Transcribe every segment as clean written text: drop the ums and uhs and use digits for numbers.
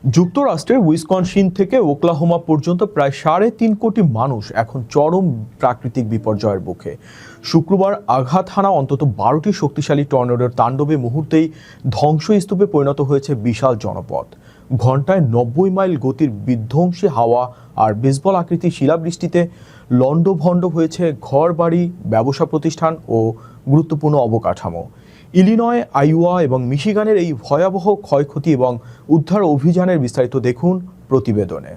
যুক্তরাষ্ট্রের উইসকনসিন থেকে ওকলাহোমা পর্যন্ত প্রায় 3.5 কোটি মানুষ এখন চরম প্রাকৃতিক বিপর্যয়ের মুখে। শুক্রবার আঘাত হানা অন্তত 12টি শক্তিশালী টর্নেডোর তাণ্ডবে মুহূর্তেই ধ্বংসস্তূপে পরিণত হয়েছে বিশাল জনপদ। ঘন্টায় 90 মাইল গতির বিধ্বংসী হাওয়া আর বেসবল আকৃতির শিলাবৃষ্টিতে লণ্ডভণ্ড হয়েছে ঘরবাড়ি, ব্যবসা প্রতিষ্ঠান ও গুরুত্বপূর্ণ অবকাঠামো। ইলিনয়, আইওয়া এবং মিশিগানের এই ভয়াবহ ক্ষয়ক্ষতি এবং উদ্ধার অভিযানের বিস্তারিত দেখুন প্রতিবেদনে।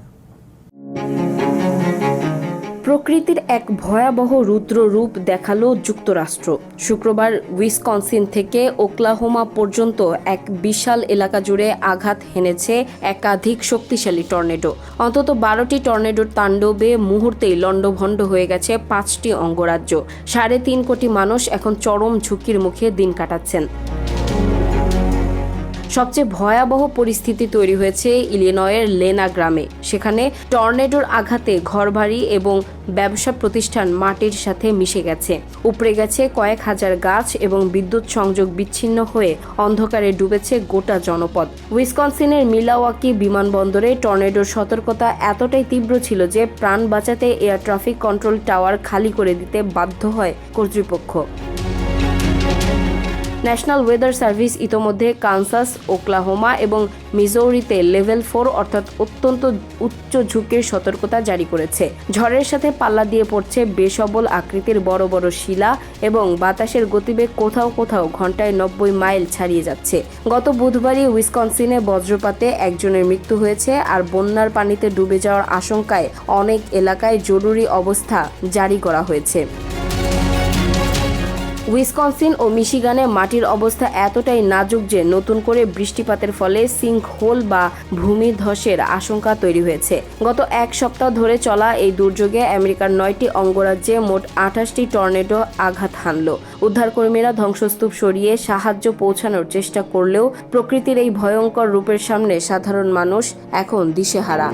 প্রকৃতির এক ভয়াবহ রুদ্র রূপ দেখালো যুক্তরাষ্ট্র। শুক্রবার উইসকনসিন থেকে ওকলাহোমা পর্যন্ত এক বিশাল এলাকা জুড়ে আঘাত হেনেছে একাধিক শক্তিশালী টর্নেডো। অন্তত 12টি টর্নেডোর তাণ্ডবে মুহূর্তেই লণ্ডভণ্ড হয়ে গেছে 5টি অঙ্গরাজ্য। 3.5 কোটি মানুষ এখন চরম ঝুঁকির মুখে দিন কাটাচ্ছেন। সবচেয়ে ভয়াবহ পরিস্থিতি তৈরি হয়েছে ইলিনয়ের লেনা গ্রামে। সেখানে টর্নেডোর আঘাতে ঘরবাড়ি এবং ব্যবসা প্রতিষ্ঠান মাটির সাথে মিশে গেছে। উপড়ে গেছে কয়েক হাজার গাছ এবং বিদ্যুৎ সংযোগ বিচ্ছিন্ন হয়ে অন্ধকারে ডুবেছে গোটা জনপদ। উইসকনসিনের মিলাওয়াকি বিমানবন্দরে টর্নেডোর সতর্কতা এতটাই তীব্র ছিল যে প্রাণ বাঁচাতে এয়ার ট্রাফিক কন্ট্রোল টাওয়ার খালি করে দিতে বাধ্য হয় কর্তৃপক্ষ। ন্যাশনাল ওয়েদার সার্ভিস ইতোমধ্যে কানসাস, ওকলাহোমা এবং মিজৌরিতে লেভেল 4 অর্থাৎ অত্যন্ত উচ্চ ঝুঁকির সতর্কতা জারি করেছে। ঝড়ের সাথে পাল্লা দিয়ে পড়ছে বেসবল আকৃতির বড় বড় শিলা এবং বাতাসের গতিবেগ কোথাও কোথাও ঘন্টায় 90 মাইল ছাড়িয়ে যাচ্ছে। গত বুধবারই উইসকনসিনে বজ্রপাতে একজনের মৃত্যু হয়েছে আর বন্যার পানিতে ডুবে যাওয়ার আশঙ্কায় অনেক এলাকায় জরুরি অবস্থা জারি করা হয়েছে। উইসকনসিন ও মিশিগানে মাটির অবস্থা এতটাই নাজুক যে নতুন করে বৃষ্টিপাতের ফলে সিঙ্কহোল বা ভূমিধসের আশঙ্কা তৈরি হয়েছে। গত এক সপ্তাহ ধরে চলা এই দুর্যোগে আমেরিকার 9টি অঙ্গরাজ্যে মোট 28টি টর্নেডো আঘাত হানল। উদ্ধারকর্মীরা ধ্বংসস্তূপ সরিয়ে সাহায্য পৌঁছানোর চেষ্টা করলেও প্রকৃতির এই ভয়ঙ্কর রূপের সামনে সাধারণ মানুষ এখন দিশেহারা।